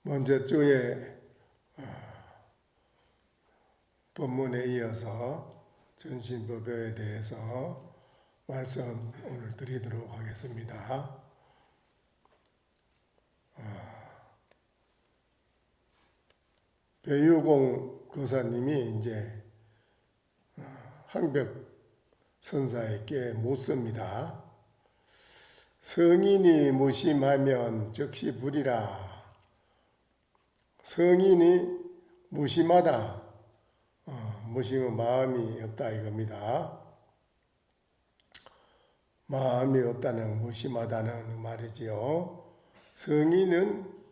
먼저 주에 본문에 이어서 전신법에 대해서 말씀 오늘 드리도록 하겠습니다. 배유공 교사님이 이제 항벽 선사에게 묻습니다. 성인이 무심하면 즉시 불이라. 성인이 무심하다. 무심은 마음이 없다 이겁니다. 마음이 없다는 무심하다는 말이지요. 성인은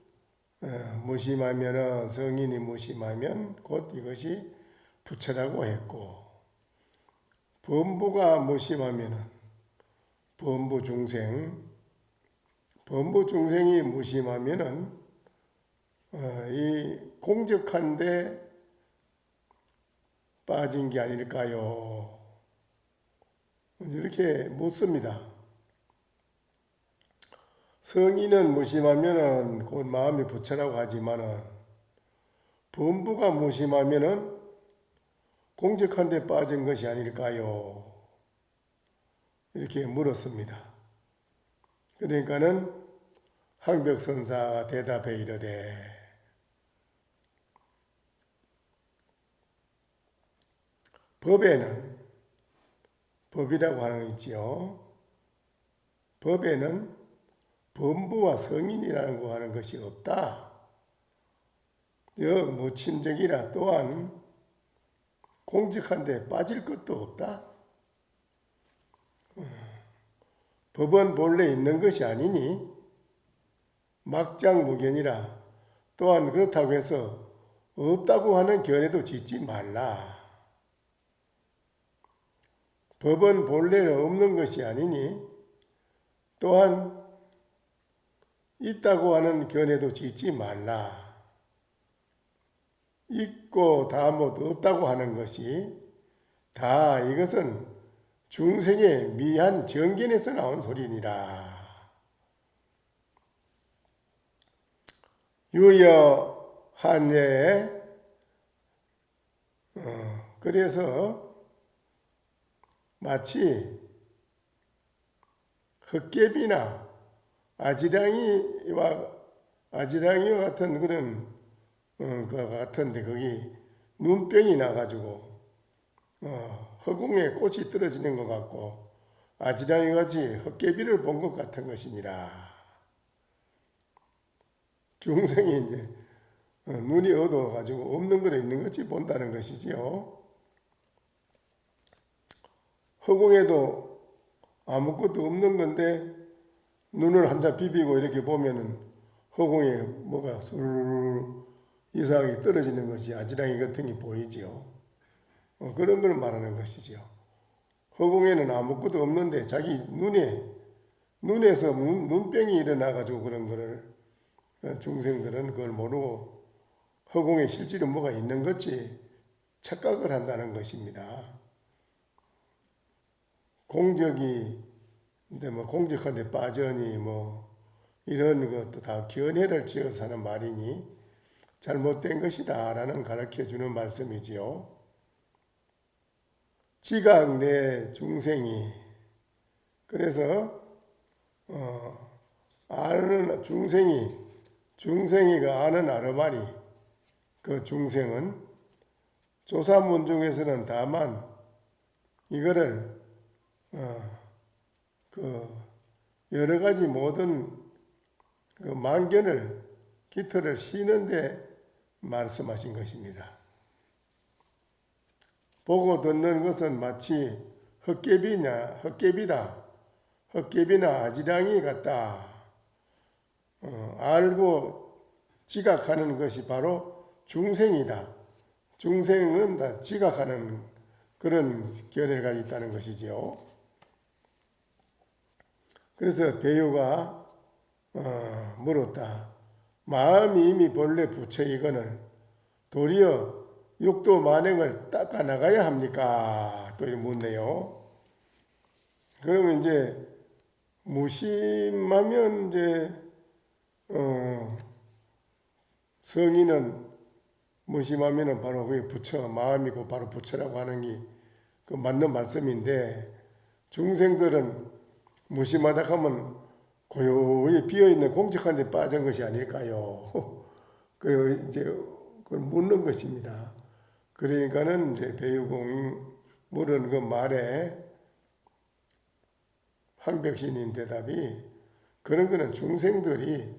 성인이 무심하면 곧 이것이 부처라고 했고, 범부가 무심하면 범부 중생이 무심하면은 이 공적한데 빠진 게 아닐까요? 이렇게 묻습니다. 성인은 무심하면은 곧 마음이 부처라고 하지만은 범부가 무심하면은 공적한데 빠진 것이 아닐까요? 이렇게 물었습니다. 그러니까는 항벽선사가 대답해 이르되 법에는 법이라고 하는 거 있지요. 법에는 범부와 성인이라는 거 하는 것이 없다. 무침적이라 또한 공적한데 빠질 것도 없다. 법은 본래 있는 것이 아니니 막장무견이라 또한 그렇다고 해서 없다고 하는 견해도 짓지 말라. 법은 본래 없는 것이 아니니 또한 있다고 하는 견해도 짓지 말라. 있고 다못 없다고 하는 것이 다 이것은 중생의 미한 정견에서 나온 소리니라. 유여 한예에 그래서 마치 헛개비나 아지랑이와 같은 그런 그 같은데 거기 눈병이 나가지고 허공에 꽃이 떨어지는 것 같고 아지랑이 같이 헛개비를 본 것 같은 것이니라. 중생이 이제 눈이 어두워가지고 없는 거를 있는 것이 본다는 것이지요. 허공에도 아무것도 없는 건데 눈을 한자 비비고 이렇게 보면은 허공에 뭐가 술 이상하게 떨어지는 것이 아지랑이 같은 게 보이지요. 그런 걸 말하는 것이지요. 허공에는 아무것도 없는데 자기 눈에서 눈병이 일어나가지고 그런 거를 중생들은 그걸 모르고 허공에 실제로 뭐가 있는 것이 착각을 한다는 것입니다. 공적한데 빠져니 이런 것도 다 견해를 지어서 하는 말이니 잘못된 것이다 라는 가르쳐 주는 말씀이지요. 지각 내 중생이 그래서 아는 중생이가 아는 아르바리 그 중생은 조사문 중에서는 다만 이거를 여러 가지 모든 그 만견을 깃털을 쉬는데 말씀하신 것입니다. 보고 듣는 것은 마치 헛개비나 아지랑이 같다. 알고 지각하는 것이 바로 중생이다. 중생은 다 지각하는 그런 견해를 가지고 있다는 것이지요. 그래서 배유가 물었다. 마음이 이미 본래 부처이거늘 도리어 육도 만행을 닦아 나가야 합니까? 또 이렇게 묻네요. 그러면 이제 무심하면 이제 성인은 무심하면은 바로 그게 부처, 마음이고 바로 부처라고 하는 게 그 맞는 말씀인데, 중생들은 무심하다 하면 고요히 비어있는 공적한 데 빠진 것이 아닐까요? 그리고 이제 그걸 묻는 것입니다. 그러니까는 이제 배유공이 물은 그 말에 황백신인 대답이, 그런 거는 중생들이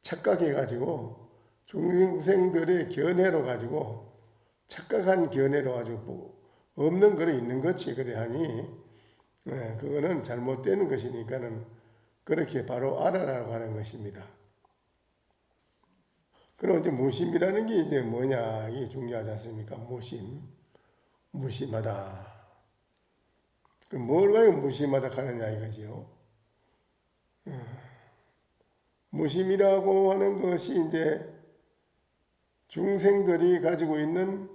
착각해가지고 중생들의 견해로 가지고 착각한 견해로 가지고 없는 거로 있는 것이 그래 하니, 그거는 잘못되는 것이니까는 그렇게 바로 알아라고 하는 것입니다. 그럼 이제 무심이라는 게 이제 뭐냐, 이게 중요하지 않습니까? 무심하다. 뭘 가지고 무심하다 하느냐 이거지요. 무심이라고 하는 것이 이제 중생들이 가지고 있는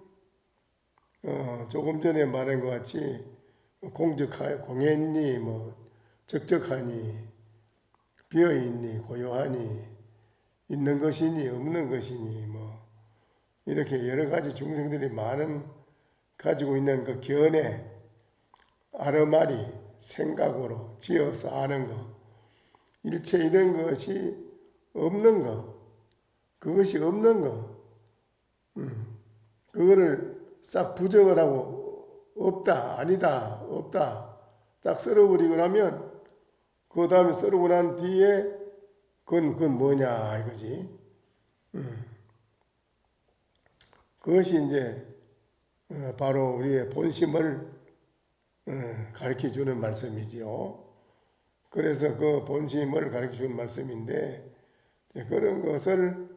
조금 전에 말한 것 같이 공했니, 적적하니, 비어있니, 고요하니, 있는 것이니 없는 것이니, 이렇게 여러 가지 중생들이 많은 가지고 있는 그 견해, 아르마리, 생각으로 지어서 아는 것, 일체 이런 것이 없는 것, 그것이 없는 것, 그거를 싹 부정을 하고 없다, 아니다, 없다 딱 썰어버리고 나면, 그 다음에 썰고 난 뒤에 그건 뭐냐 이거지. 그것이 이제 바로 우리의 본심을 가르쳐 주는 말씀이지요. 그래서 그 본심을 가르쳐 주는 말씀인데, 그런 것을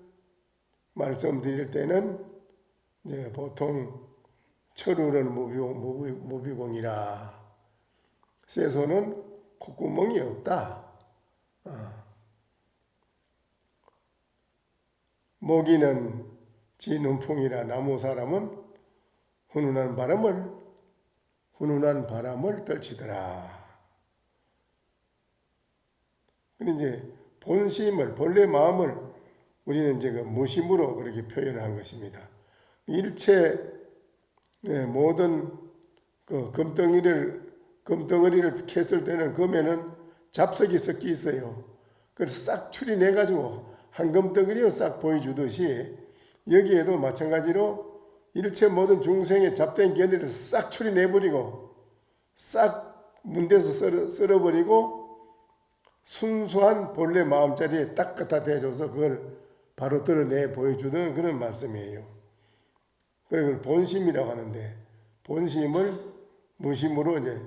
말씀드릴 때는 이제 보통 철우는 무비공이라, 쇠소는 콧구멍이 없다. 모기는 지 눈풍이라, 나무 사람은 훈훈한 바람을 떨치더라. 근데 이제 본심을, 본래 마음을 우리는 이제 그 무심으로 그렇게 표현한 것입니다. 일체 모든 그 금덩어리를 캤을 때는 금에는 잡석이 섞여 있어요. 그래서 싹 추리내가지고 한 금덩어리를 싹 보여주듯이, 여기에도 마찬가지로 일체 모든 중생의 잡된 견해를 싹 추리내버리고 싹 문대서 썰어버리고 순수한 본래 마음자리에 딱 갖다 대줘서 그걸 바로 드러내 보여주는 그런 말씀이에요. 그걸 본심이라고 하는데, 본심을 무심으로 이제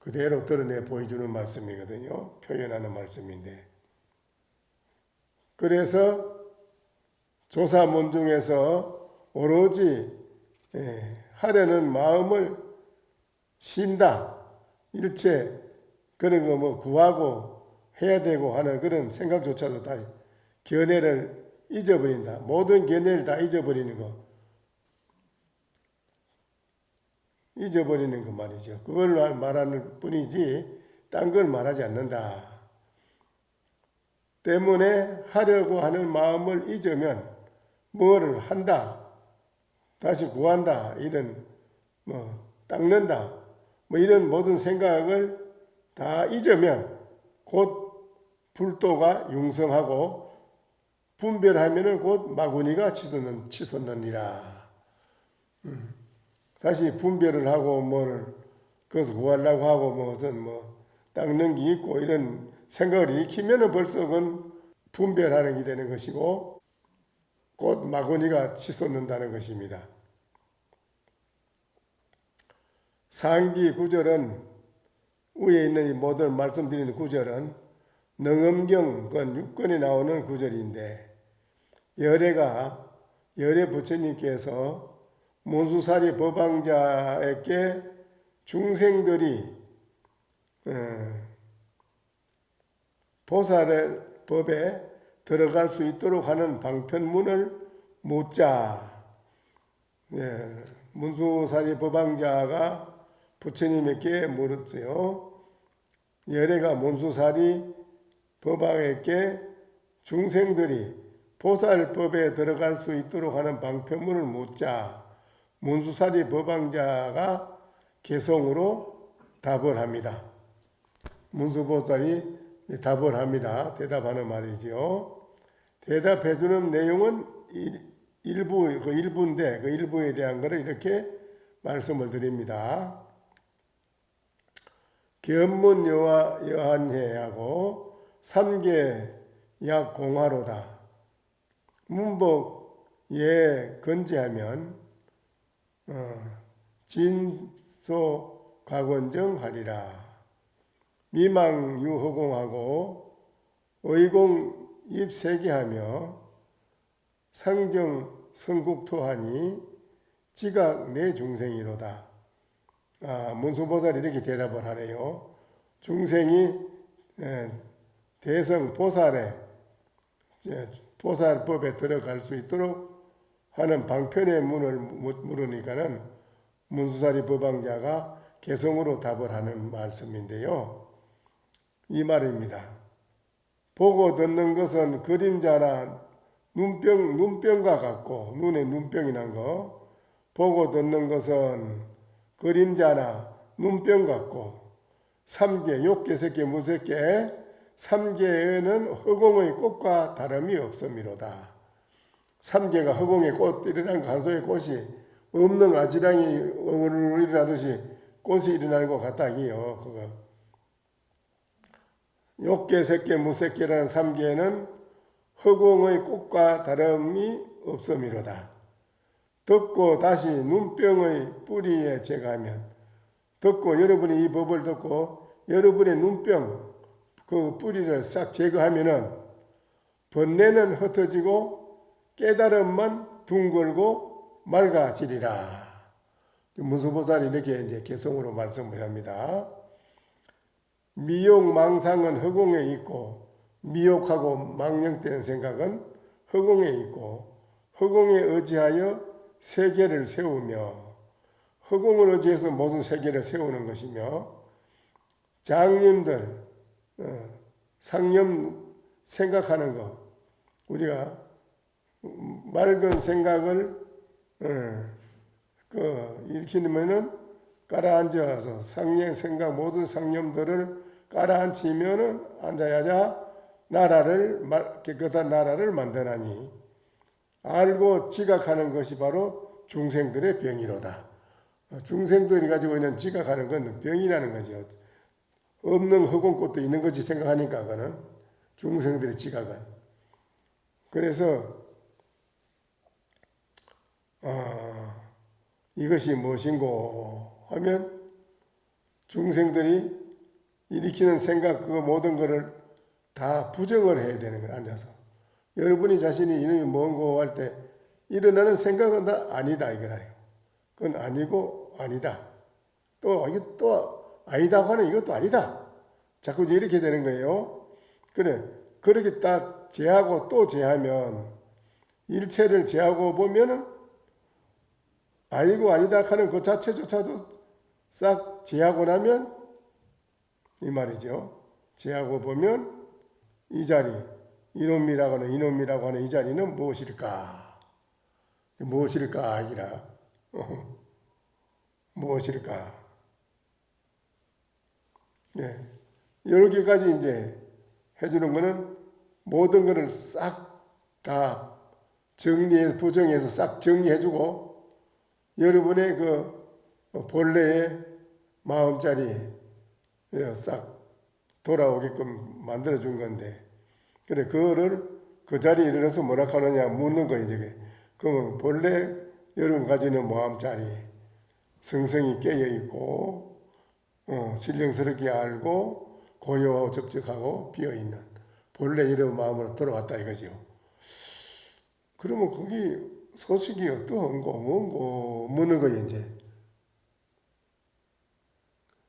그대로 드러내 보여주는 말씀이거든요. 표현하는 말씀인데, 그래서 조사문 중에서 오로지 하려는 마음을 쉰다, 일체 그런 거 구하고 해야 되고 하는 그런 생각조차도 다 견해를 잊어버린다. 모든 견해를 다 잊어버리는 거 말이죠. 그걸 말하는 뿐이지 딴 걸 말하지 않는다. 때문에 하려고 하는 마음을 잊으면 뭐를 한다, 다시 구한다, 이런 닦는다, 이런 모든 생각을 다 잊으면 곧 불도가 융성하고 분별하면은 곧 마구니가 치솟느니라. 다시 분별을 하고 그것을 구하려고 하고 무슨 닦는 게 있고 이런 생각을 일으키면은 벌써 그건 분별하는 게 되는 것이고 곧 마구니가 치솟는다는 것입니다. 상기 구절은, 위에 있는 이 모든 말씀드리는 구절은 능엄경 건 6권에 나오는 구절인데, 열애 부처님께서 문수사리 법왕자에게 중생들이 보살의 법에 들어갈 수 있도록 하는 방편문을 묻자. 문수사리 법왕자가 부처님에게 물었어요. 열애가 문수사리 법왕에게 중생들이 보살법에 들어갈 수 있도록 하는 방편문을 묻자 문수사리 법왕자가 개성으로 답을 합니다. 문수보살이 답을 합니다. 대답하는 말이지요. 대답해주는 내용은 일부인데 그 일부에 대한 것을 이렇게 말씀을 드립니다. 견문 여한해하고 삼계 약공화로다. 문복 예 건재하면 진소 각원정하리라. 미망 유허공하고 의공 입세계하며 상정 성국토하니 지각 내 중생이로다. 문수보살이 이렇게 대답을 하네요. 중생이 대성 보살법에 들어갈 수 있도록 하는 방편의 문을 물으니까는 문수사리 법왕자가 개성으로 답을 하는 말씀인데요. 이 말입니다. 보고 듣는 것은 그림자나 눈병과 같고, 눈에 눈병이 난 거. 보고 듣는 것은 그림자나 눈병 같고, 삼계, 욕계, 색계, 무색계, 삼계에는 허공의 꽃과 다름이 없음이로다. 삼계가 허공에 꽃 일어난 간소의 꽃이 없는 아지랑이 일어나듯이 꽃이 일어나는 것 같다. 이요. 그거. 욕계, 색계, 무색계라는 삼계에는 허공의 꽃과 다름이 없음이로다. 듣고 다시 눈병의 뿌리에 제거하면, 듣고 여러분이 이 법을 듣고 여러분의 눈병 그 뿌리를 싹 제거하면은 번뇌는 흩어지고 깨달음만 둥글고 맑아지리라. 문수보살이 이렇게 이제 개성으로 말씀을 합니다. 미욕 망상은 허공에 있고, 미혹하고 망령된 생각은 허공에 있고, 허공에 의지하여 세계를 세우며, 허공을 의지해서 모든 세계를 세우는 것이며, 장님들 상념 생각하는 것, 우리가 맑은 생각을 일으키면은 깔아앉아서 상념 생각 모든 상념들을 깔아앉히면은 앉아야자 깨끗한 나라를 만드나니 알고 지각하는 것이 바로 중생들의 병이로다. 중생들이 가지고 있는 지각하는 건 병이라는 거죠. 없는 허공꽃도 있는 것이 생각하니까 그거는 중생들의 지각은. 그래서 이것이 무엇인고 하면 중생들이 일으키는 생각 그 모든 것을 다 부정을 해야 되는 거예요. 앉아서 여러분이 자신이 이놈이 뭔고 할 때 일어나는 생각은 다 아니다 이거라요. 그건 아니고 아니다. 또 이게 또 아니다고 하는 이것도 아니다. 자꾸 이렇게 되는 거예요. 그래 그렇게 딱 제하고 또 제하면 일체를 제하고 보면은 아니고 아니다 하는 그 자체조차도 싹 제하고 나면 이 말이죠. 제하고 보면 이 자리 이놈이라고 하는 이 자리는 무엇일까? 무엇일까? 이라 무엇일까? 예, 이렇게까지 이제 해주는 거는 모든 것을 싹 다 정리해서 부정해서 싹 정리해주고 여러분의 그 본래의 마음자리에 싹 돌아오게끔 만들어준 건데, 그래 그거를 그 자리에 일어나서 뭐라 하느냐 묻는 거예요. 이제 그러면 본래 여러분 가지고 있는 마음자리 성성이 깨어있고 신령스럽게 알고 고요하고 적적하고 비어있는 본래 이런 마음으로 돌아왔다 이거죠. 그러면 거기 소식이 어떠한고 뭔고 묻는 거예요. 이제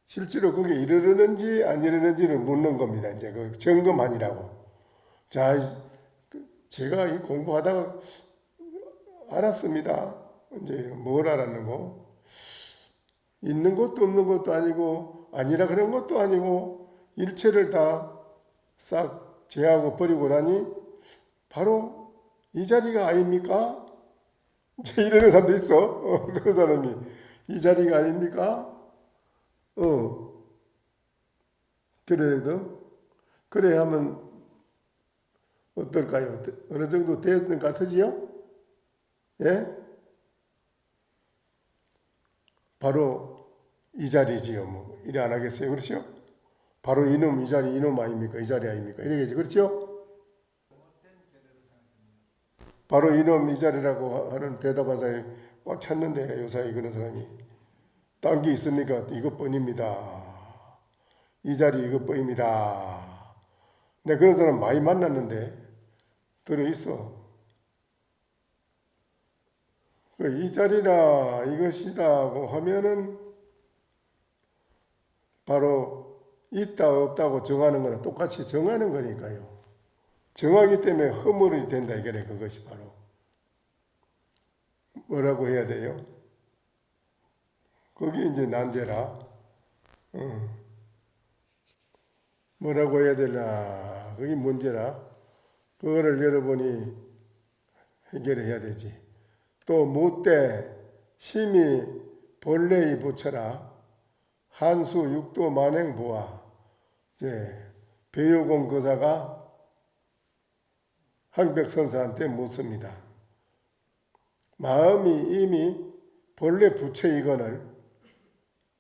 실제로 그게 이르는지 안 이르는지를 묻는 겁니다. 이제 그 점검하니라고. 자, 제가 이 공부하다가 알았습니다. 이제 뭘 알았는고? 있는 것도 없는 것도 아니고 아니라 그런 것도 아니고 일체를 다 싹 제하고 버리고 나니 바로 이 자리가 아닙니까? 이제 이러는 사람도 있어. 그 사람이 이 자리가 아닙니까? 그래도 그래 하면 어떨까요? 어느 정도 되었는 것 같으지요? 예? 바로 이 자리지요. 뭐 이래 안 하겠어요? 그렇죠? 바로 이놈 이 자리 이놈 아닙니까? 이 자리 아닙니까? 이러겠지. 그렇죠? 바로 이놈 이 자리라고 하는 대답한 사람이 꽉 찼는데 요사이 그런 사람이 딴 게 있습니까? 이것뿐입니다. 이 자리 이것뿐입니다. 근데 그런 사람 많이 만났는데 들어있어. 이 자리라 이것이다고 하면은 바로 있다 없다고 정하는 거랑 똑같이 정하는 거니까요. 정하기 때문에 허물이 된다 이거네. 그것이 바로 뭐라고 해야 돼요? 그게 이제 난제라. 뭐라고 해야 되나? 그게 문제라. 그거를 여러분이 해결해야 되지. 또 무때 심히 본래의 부처라 한수 육도 만행 부하 이제 배요공 거사가 항백선사한테 묻습니다. 마음이 이미 본래 부처이거늘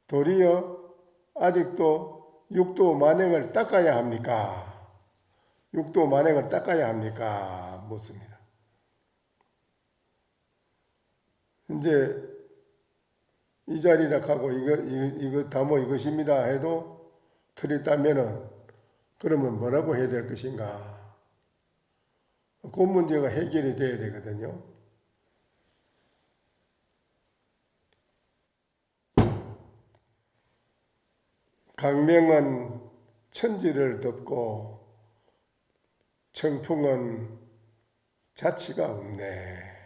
도리어 아직도 육도 만행을 닦아야 합니까? 육도 만행을 닦아야 합니까? 묻습니다. 이제 이 자리라 하고 이거 다모 이것입니다 해도 틀렸다면은 그러면 뭐라고 해야 될 것인가? 그 문제가 해결이 돼야 되거든요. 강명은 천지를 덮고 청풍은 자치가 없네.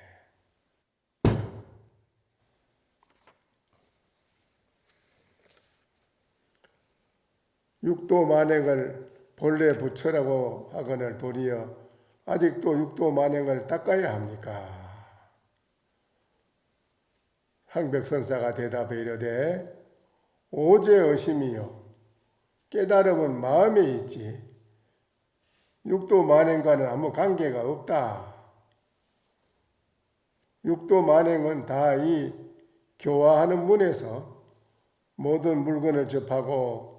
육도 만행을 본래 부처라고 하거늘 도리어 아직도 육도 만행을 닦아야 합니까? 항백선사가 대답해 이르되 오제 의심이요 깨달음은 마음에 있지 육도 만행과는 아무 관계가 없다. 육도 만행은 다 이 교화하는 문에서 모든 물건을 접하고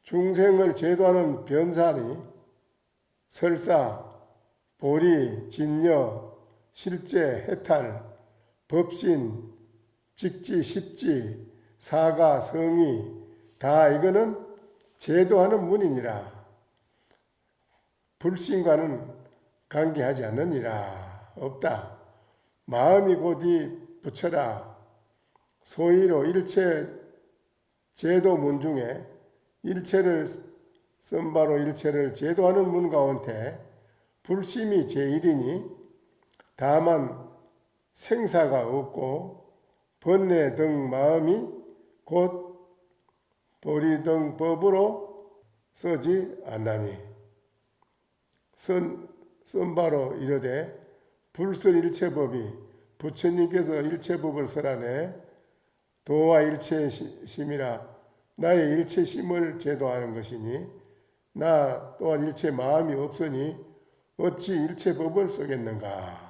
중생을 제도하는 변산이 설사, 보리, 진여, 실제, 해탈, 법신, 직지, 십지, 사가, 성의 다 이거는 제도하는 문이니라. 불신과는 관계하지 않느니라. 없다. 마음이 곧이 부처라. 소위로 일체 제도 문 중에 일체를 선바로 일체를 제도하는 문 가운데 불심이 제일이니 다만 생사가 없고 번뇌 등 마음이 곧 보리 등 법으로 서지 않나니 선바로 이르되 불설 일체법이 부처님께서 일체법을 설하네 도와 일체심이라 나의 일체심을 제도하는 것이니 나 또한 일체 마음이 없으니 어찌 일체법을 쓰겠는가.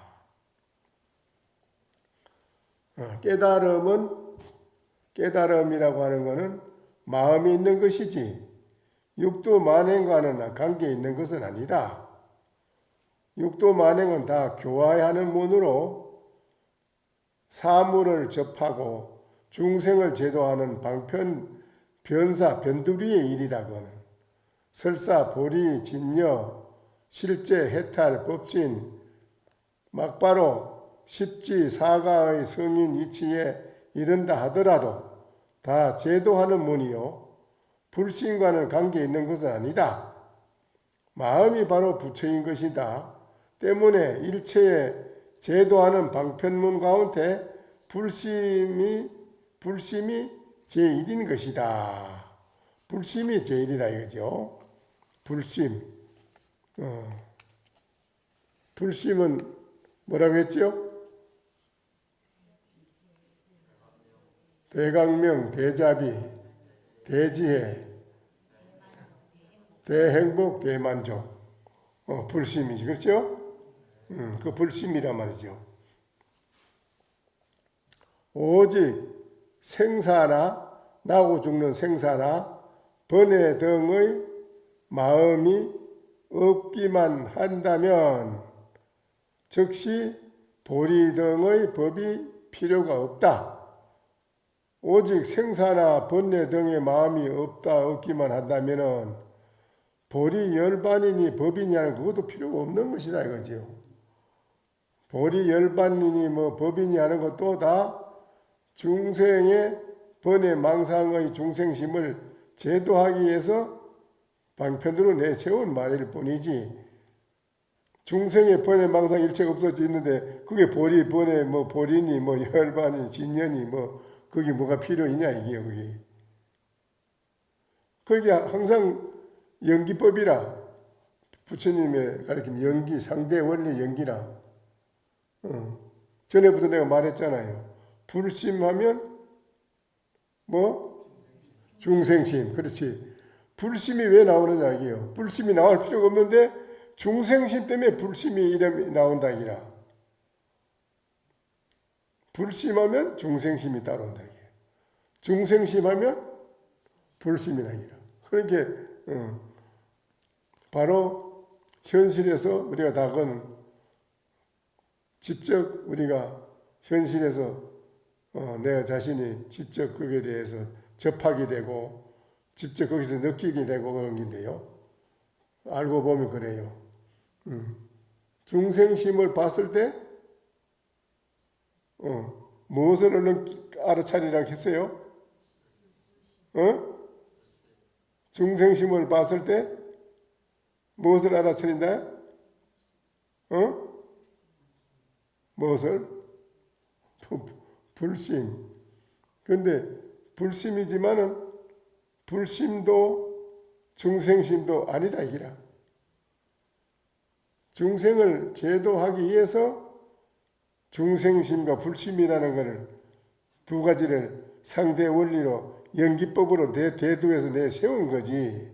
깨달음이라고 하는 것은 마음이 있는 것이지 육도 만행과는 관계 있는 것은 아니다. 육도 만행은 다 교화하는 문으로 사물을 접하고 중생을 제도하는 방편 변사 변두리의 일이다. 그는 설사 보리 진여 실제 해탈 법진 막바로 십지 사가의 성인 이치에 이른다 하더라도 다 제도하는 문이요 불신과는 관계 있는 것은 아니다. 마음이 바로 부처인 것이다. 때문에 일체에 제도하는 방편문 가운데 불심이 제1인 것이다. 불심이 제1이다 이거죠. 불심. 불심은 뭐라고 했지요? 대강명, 대자비, 대지혜, 대행복, 대만족. 불심이지. 그렇죠? 그 불심이란 말이죠. 오직 생사나 나고 죽는 생사나 번뇌 등의 마음이 없기만 한다면 즉시 도리 등의 법이 필요가 없다. 오직 생사나 번뇌 등의 마음이 없기만 한다면은 보리 열반이니 법이니 하는 그것도 필요가 없는 것이다 이거지요. 보리 열반이니 뭐 법이니 하는 것도 다 중생의 번뇌 망상의 중생심을 제도하기 위해서 방편으로 내세운 말일 뿐이지, 중생의 번뇌 망상 일체가 없어져 있는데 그게 보리 번뇌 뭐 보리니 뭐 열반이 진년이 뭐 그게 뭐가 필요 있냐 이게요. 그게 항상 연기법이라, 부처님의 가르침 연기, 상대 원리 연기라. 전에부터 내가 말했잖아요. 불심하면 뭐? 중생심. 그렇지. 불심이 왜 나오느냐 이게요. 불심이 나올 필요가 없는데 중생심 때문에 불심이 이름이 나온다 이라. 불심하면 중생심이 따라온다 이게. 중생심하면 불심이 나기라. 그렇게 바로 현실에서 우리가 다 그건 직접 우리가 현실에서 내가 자신이 직접 거기에 대해서 접하게 되고 직접 거기서 느끼게 되고 그런 건데요. 알고 보면 그래요. 중생심을 봤을 때 무엇을 얼른 알아차리라고 했어요? 중생심을 봤을 때 무엇을 알아차린다? 무엇을? 불심. 그런데 불심이지만은 불심도 중생심도 아니다 이기라. 중생을 제도하기 위해서 중생심과 불심이라는 것을 두 가지를 상대 원리로 연기법으로 대두해서 내세운 거지.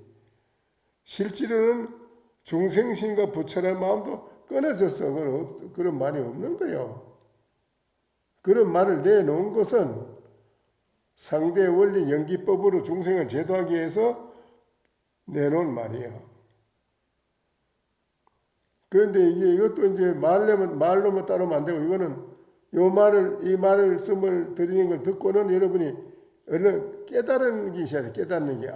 실제로는 중생심과 부처라는 마음도 끊어졌어. 그런 말이 없는 거예요. 그런 말을 내놓은 것은 상대 원리 연기법으로 중생을 제도하기 위해서 내놓은 말이에요. 그런데 이것도 이제 말로만 따르면 안 되고, 이거는 이 말씀을 드리는 걸 듣고는 여러분이 얼른 깨달은 게 있어야 돼. 깨닫는 게.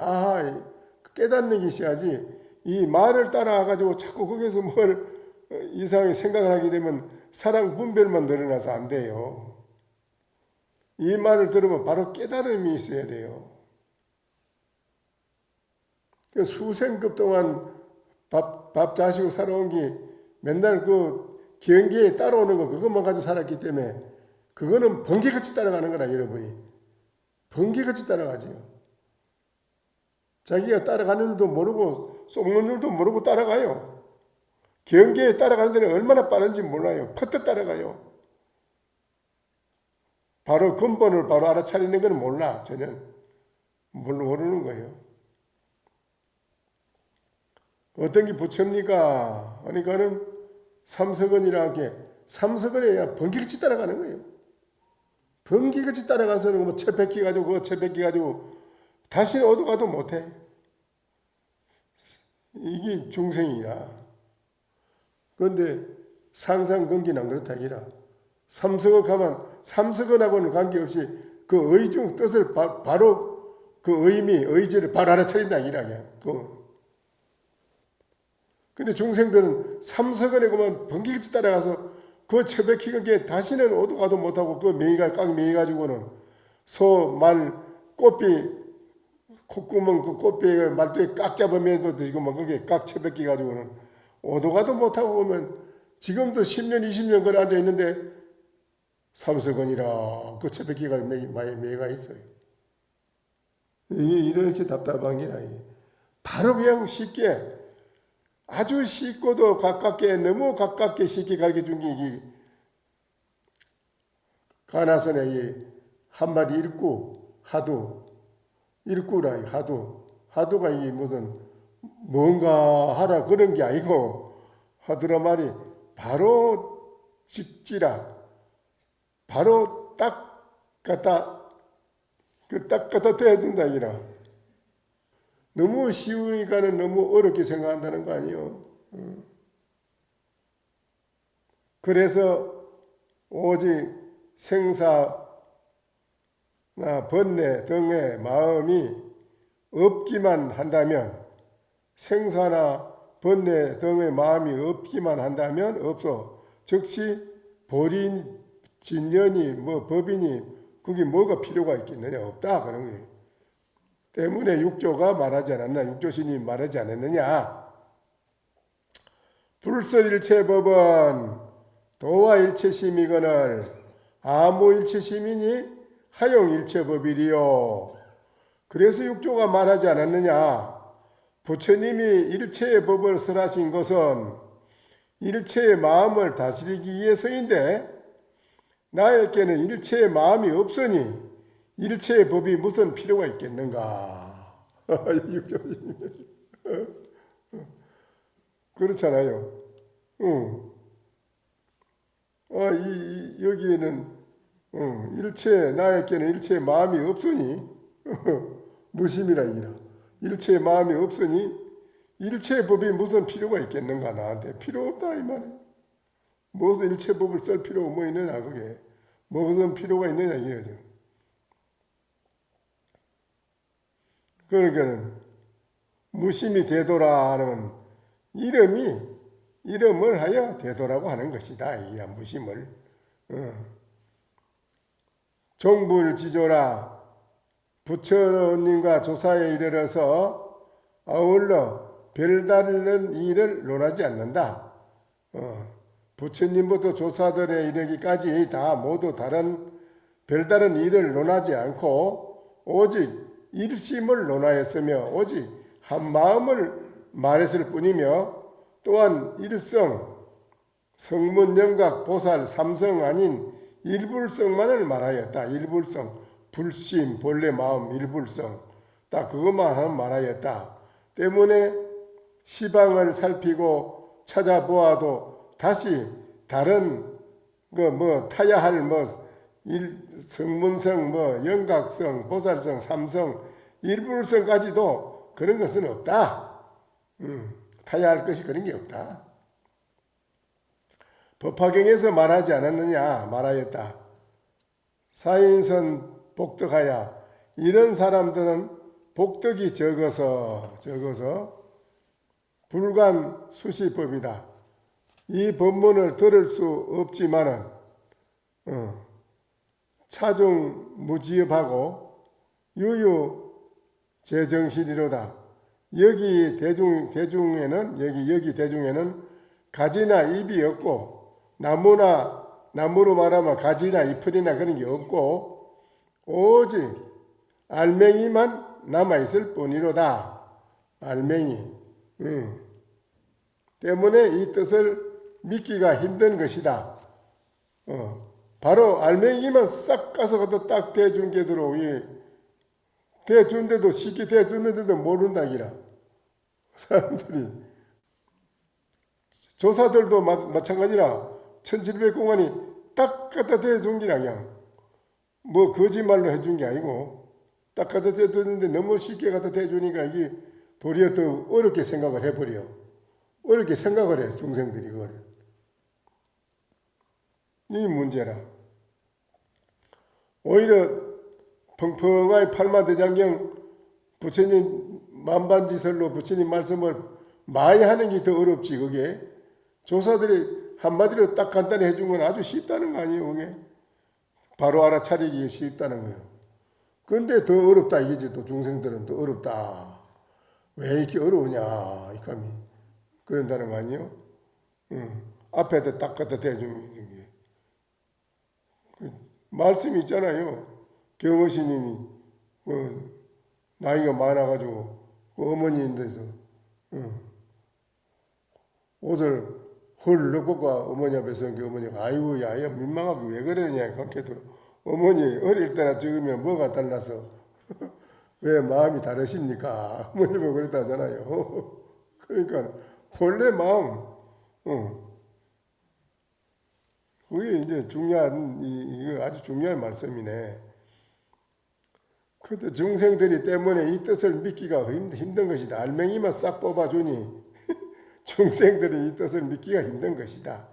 깨닫는 게 있어야지. 이 말을 따라가지고 자꾸 거기서 뭘 이상하게 생각을 하게 되면 사랑 분별만 늘어나서 안 돼요. 이 말을 들으면 바로 깨달음이 있어야 돼요. 수생급 동안 밥 자시고 살아온 게 맨날 그 경계에 따라오는 거 그것만 가지고 살았기 때문에 그거는 번개같이 따라가는 거라 여러분이. 번개같이 따라가죠. 자기가 따라가는 줄도 모르고 속는 줄도 모르고 따라가요. 경계에 따라가는 데는 얼마나 빠른지 몰라요. 퍼뜩 따라가요. 바로 근본을 바로 알아차리는 건 몰라. 전혀 모르는 거예요. 어떤 게 부처입니까? 그러니까는 삼석원이라는 게 삼석원에 번개같이 따라가는 거예요. 번개같이 따라가서는 뭐 채 뺏기 가지고 다시는 어디 가도 못해. 이게 중생이라. 그런데 상상근기는 안 그렇다 이라. 삼석원 가면 삼석원하고는 관계없이 그 의중 뜻을 바로 그 의지를 바로 알아차린다 이라. 근데 중생들은 삼석원에 그만 번개같이 따라가서 그 처박히는 게 다시는 어디 가도 못하고 그 꽉 매여가지고는 소, 말, 꽃비, 콧구멍 그 꽃비에 말뚝에 꽉 잡으면도 지금 뭐 그게 꽉 처박혀가지고는 어디 가도 못하고 보면 지금도 10년, 20년 거래 앉아 있는데 삼석원이라 그 처박히가 많이 매가 있어요. 이게 이렇게 답답한 게 아니에요. 바로 그냥 쉽게 아주 쉽고도 가깝게 너무 가깝게 쉽게 가르쳐 준 게 이게 화나서는 이 한마디 일구라 하두가 이게 무슨 뭔가 하라 그런 게 아니고 하두라 말이 바로 직지라 바로 딱 갖다 대준다 이라. 너무 쉬우니까는 너무 어렵게 생각한다는 거 아니요. 그래서 오직 생사나 번뇌 등의 마음이 없기만 한다면, 생사나 번뇌 등의 마음이 없기만 한다면 없어. 즉시 보린 진년이 뭐 법이니 그게 뭐가 필요가 있겠느냐, 없다 그런 거예요. 때문에 육조가 말하지 않았나, 육조신이 말하지 않았느냐. 불설일체법은 도와 일체심이거늘 아무 일체심이니 하용일체법이리요. 그래서 육조가 말하지 않았느냐. 부처님이 일체의 법을 설하신 것은 일체의 마음을 다스리기 위해서인데, 나에게는 일체의 마음이 없으니 일체의 법이 무슨 필요가 있겠는가. 그렇잖아요. 여기에는 나에게는 일체의 마음이 없으니 무심이라 이라. 일체의 마음이 없으니 일체의 법이 무슨 필요가 있겠는가. 나한테 필요 없다 이 말이에요. 무슨 일체의 법을 쓸 필요가 뭐 있느냐, 그게 무슨 필요가 있느냐 이거죠. 그러니까 무심이 되도라는 이름을 하여 되도라고 하는 것이다. 이 무심을. 종불지조라 부처님과 조사에 이르러서 아울러 별다른 일을 논하지 않는다. 부처님부터 조사들에 이르기까지 다 모두 별다른 일을 논하지 않고 오직 일심을 논하였으며 오직 한 마음을 말했을 뿐이며, 또한 일성, 성문, 영각, 보살, 삼성 아닌 일불성만을 말하였다. 일불성, 불심, 본래 마음, 일불성, 딱 그것만 말하였다. 때문에 시방을 살피고 찾아보아도 다시 다른 타야 할 성문성, 영각성, 보살성, 삼성, 일불성까지도 그런 것은 없다. 타야 할 것이 그런 게 없다. 법화경에서 말하지 않았느냐, 말하였다. 사인선 복덕하야. 이런 사람들은 복덕이 적어서 불관 수시법이다. 이 법문을 들을 수 없지만은 차중 무지업하고 유유 제정신이로다. 여기 대중에는 가지나 잎이 없고 나무로 말하면 가지나 잎이나 그런 게 없고 오직 알맹이만 남아있을 뿐이로다. 알맹이. 때문에 이 뜻을 믿기가 힘든 것이다. 바로 알맹이만 싹 가서 갖다 딱 대준 게대로 대준데도 쉽게 대주는데도 모른다기라. 사람들이 조사들도 마찬가지라 1700공안이 딱 갖다 대준 게 그냥 거짓말로 해준 게 아니고 딱 갖다 대줬는데 너무 쉽게 갖다 대주니까 이게 도리어 더 어렵게 생각을 해버려. 어렵게 생각을 해 중생들이 그걸. 이 문제라. 오히려 펑펑하게 팔마대장경 부처님 만반지설로 부처님 말씀을 많이 하는 게 더 어렵지. 그게 조사들이 한마디로 딱 간단히 해준 건 아주 쉽다는 거 아니에요. 그게 바로 알아차리기 쉽다는 거예요. 그런데 더 어렵다 이게지. 또 중생들은 더 어렵다. 왜 이렇게 어려우냐 이 감이 그런다는 거 아니에요. 앞에다 딱 갖다 대주는 게 말씀이 있잖아요. 경허스님이 나이가 많아가지고 어머니인데서 옷을 헐 넣고 가 어머니 앞에 선 게 어머니가 아이고 야야 민망하게 왜 그러냐 그렇게 들어 어머니 어릴 때나 지금이면 뭐가 달라서 왜 마음이 다르십니까? 어머님은 그랬다잖아요. 그러니까 본래 마음, 그게 이제 중요한 이거 아주 중요한 말씀이네. 그때 중생들이 때문에 이 뜻을 믿기가 힘든 것이다. 알맹이만 싹 뽑아주니 중생들이 이 뜻을 믿기가 힘든 것이다.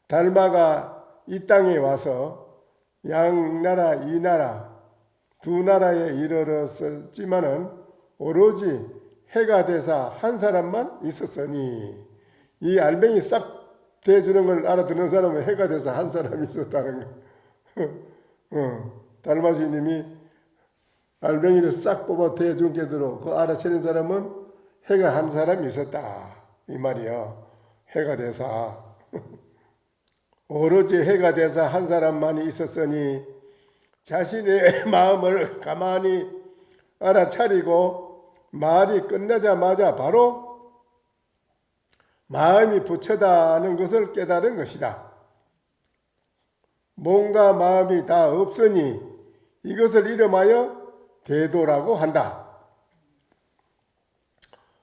달마가 이 땅에 와서 양나라 이나라 두 나라에 이르렀지만은 오로지 해가 되사 한 사람만 있었으니 이 알맹이 싹 대주는 걸 알아듣는 사람은 해가 돼서 한 사람이 있었다는 거. 달마시님이 알맹이를 싹 뽑아 대준 게대로 그 알아채는 사람은 해가 한 사람이 있었다 이 말이요. 해가 돼서 오로지 해가 돼서 한 사람만이 있었으니 자신의 마음을 가만히 알아차리고 말이 끝나자마자 바로 마음이 부처다는 것을 깨달은 것이다. 몸과 마음이 다 없으니 이것을 이름하여 대도라고 한다.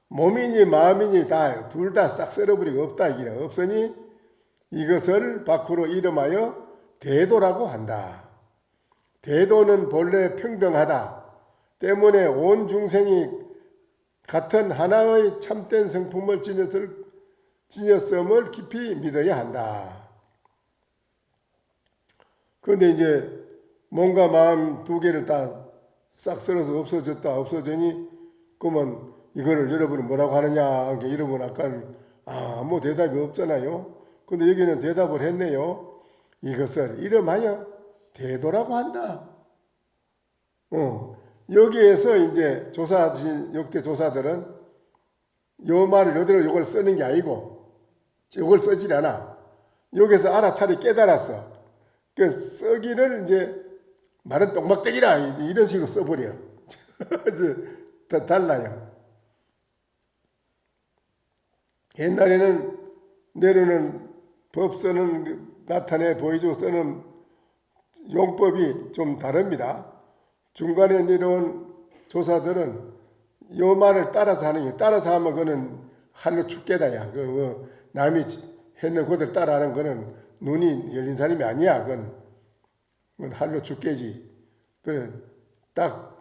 몸이니 마음이니 다 둘 다 싹 썰어버리고 없다 이기라. 없으니 이것을 밖으로 이름하여 대도라고 한다. 대도는 본래 평등하다 때문에 온 중생이 같은 하나의 참된 성품을 지녔음을 깊이 믿어야 한다. 그런데 이제 몸과 마음 두 개를 다 싹 썰어서 없어졌니 그러면 이거를 여러분은 뭐라고 하느냐 이러면 아까 아무 대답이 없잖아요. 근데 여기는 대답을 했네요. 이것을 이름하여 대도라고 한다. 여기에서 이제 역대 조사들은 요 말을 요대로 요걸 쓰는 게 아니고 요걸 쓰질 않아. 여기서 알아차리 깨달았어. 그 쓰기를 이제 말은 똥막대기라 이런 식으로 써버려. 이제 달라요. 옛날에는 내려는 법 쓰는 나타내 보여주고 쓰는 용법이 좀 다릅니다. 중간에 내려온 조사들은 요 말을 따라서 하는 게 따라서 하면 그거는 할로 축계다야. 남이 했는 그들 따라하는 거는 눈이 열린 사람이 아니야. 그건 할로 죽겠지. 그래 딱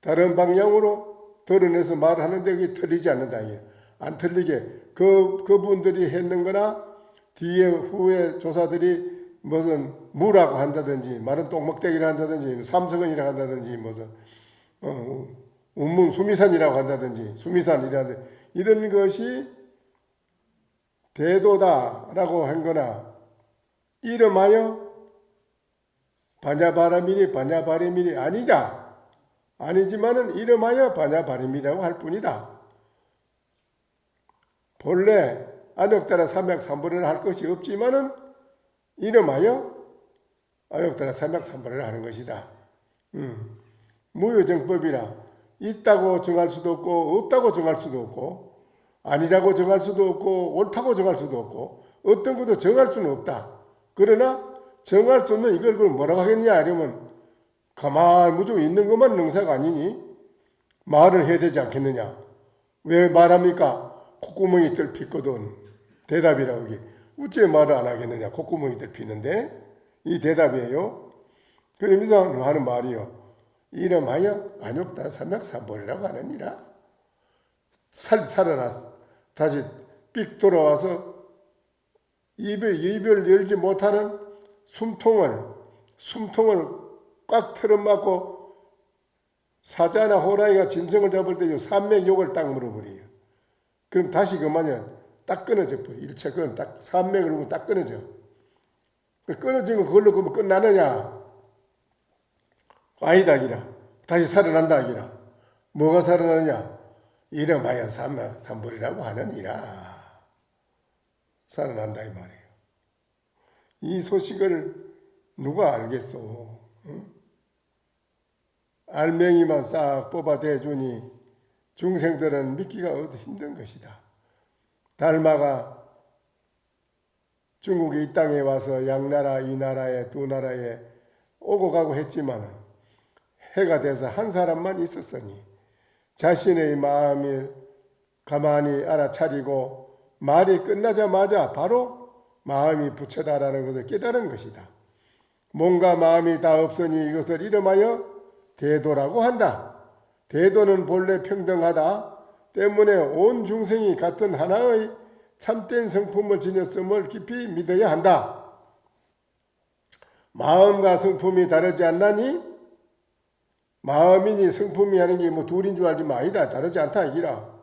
다른 방향으로 드러내서 말하는데 그게 틀리지 않는다. 안 틀리게 그분들이 했는 거나 뒤에 후에 조사들이 무슨 무라고 한다든지 말은 똥먹대기라 한다든지 삼성은이라 한다든지 무슨 운문 수미산이라고 한다든지 수미산이라든지 이런 것이 대도다라고 한 거나 이름하여 반야바라밀이 반야바리밀이 아니지만은 이름하여 반야바리밀이라고 할 뿐이다. 본래 안역따라 삼약삼벌을 할 것이 없지만은 이름하여 안역따라 삼약삼벌을 하는 것이다. 무효정법이라 있다고 정할 수도 없고 없다고 정할 수도 없고 아니라고 정할 수도 없고 옳다고 정할 수도 없고 어떤 것도 정할 수는 없다. 그러나 정할 수 없는 이걸 그럼 뭐라고 하겠냐 이러면 가만히 무조건 있는 것만 능사가 아니니 말을 해야 되지 않겠느냐. 왜 말합니까? 콧구멍이 뚫히거든. 대답이라고 이게 어째 말을 안 하겠느냐. 콧구멍이 뚫히는데 이 대답이에요. 그러면서 하는 말이요. 이름하여 안욕다 삼약삼벌이라고 하느니라. 살아나 다시 삑 돌아와서 입을 열지 못하는 숨통을 꽉 틀어막고 사자나 호랑이가 짐승을 잡을 때 산맥욕을 딱 물어버려요. 그럼 다시 그만이야 딱 끊어져 버려. 일체 그건 딱 산맥을 보면 딱 끊어져. 끊어진 거 그걸로 그러면 끝나느냐? 아니다 기라. 다시 살아난다 기라. 뭐가 살아나느냐? 이름하여 삼벌이라고 하느니라. 살아난다 이 말이에요. 이 소식을 누가 알겠소? 응? 알맹이만 싹 뽑아대주니 중생들은 믿기가 힘든 것이다. 달마가 중국이 이 땅에 와서 양나라, 이 나라에 두 나라에 오고 가고 했지만 해가 돼서 한 사람만 있었으니 자신의 마음을 가만히 알아차리고 말이 끝나자마자 바로 마음이 부처다라는 것을 깨달은 것이다. 몸과 마음이 다 없으니 이것을 이름하여 대도라고 한다. 대도는 본래 평등하다 때문에 온 중생이 같은 하나의 참된 성품을 지녔음을 깊이 믿어야 한다. 마음과 성품이 다르지 않나니? 마음이니 성품이 하는 게 뭐 둘인 줄 알지만 아니다. 다르지 않다 이기라.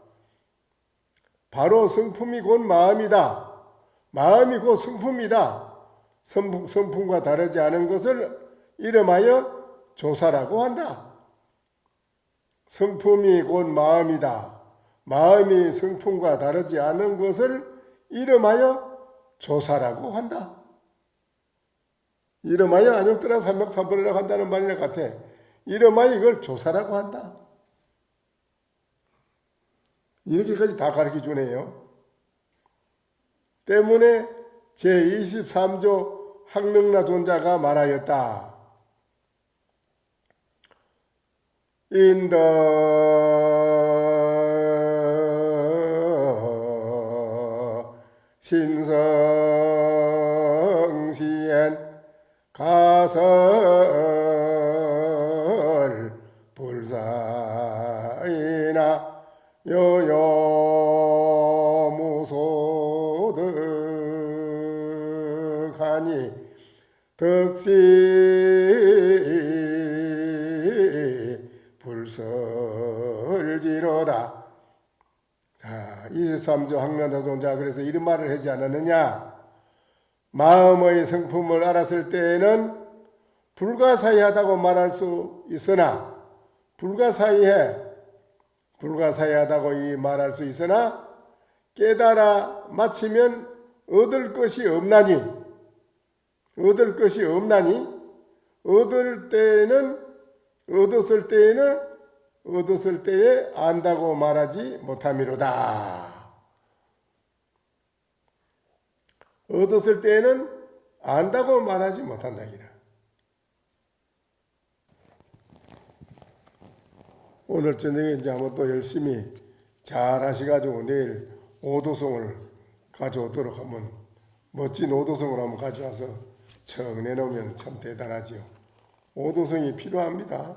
바로 성품이 곧 마음이다. 마음이 곧 성품이다. 성품과 다르지 않은 것을 이름하여 조사라고 한다. 성품이 곧 마음이다. 마음이 성품과 다르지 않은 것을 이름하여 조사라고 한다. 이름하여 안욕들아 삼백삼불이라고 한다는 말이랑 같아. 이름하여 이걸 조사라고 한다. 이렇게까지 다 가르쳐 주네요. 때문에 제23조 학능라존자가 말하였다. 인더 신성시엔 가설 불사이나 여여무소득하니 덕시 불설지로다. 자, 23조 학능라존자 그래서 이런 말을 하지 않았느냐? 마음의 성품을 알았을 때에는 불가사의하다고 말할 수 있으나 불가사의하다고 이 말할 수 있으나 깨달아 마치면 얻을 것이 없나니 얻었을 때에 안다고 말하지 못함이로다. 얻었을 때에는 안다고 말하지 못한다. 오늘 저녁에 이제 한번 또 열심히 잘 하셔가지고 내일 오도송을 가져오도록 하면 멋진 오도송을 한번 가져와서 청 내놓으면 참 대단하지요. 오도송이 필요합니다.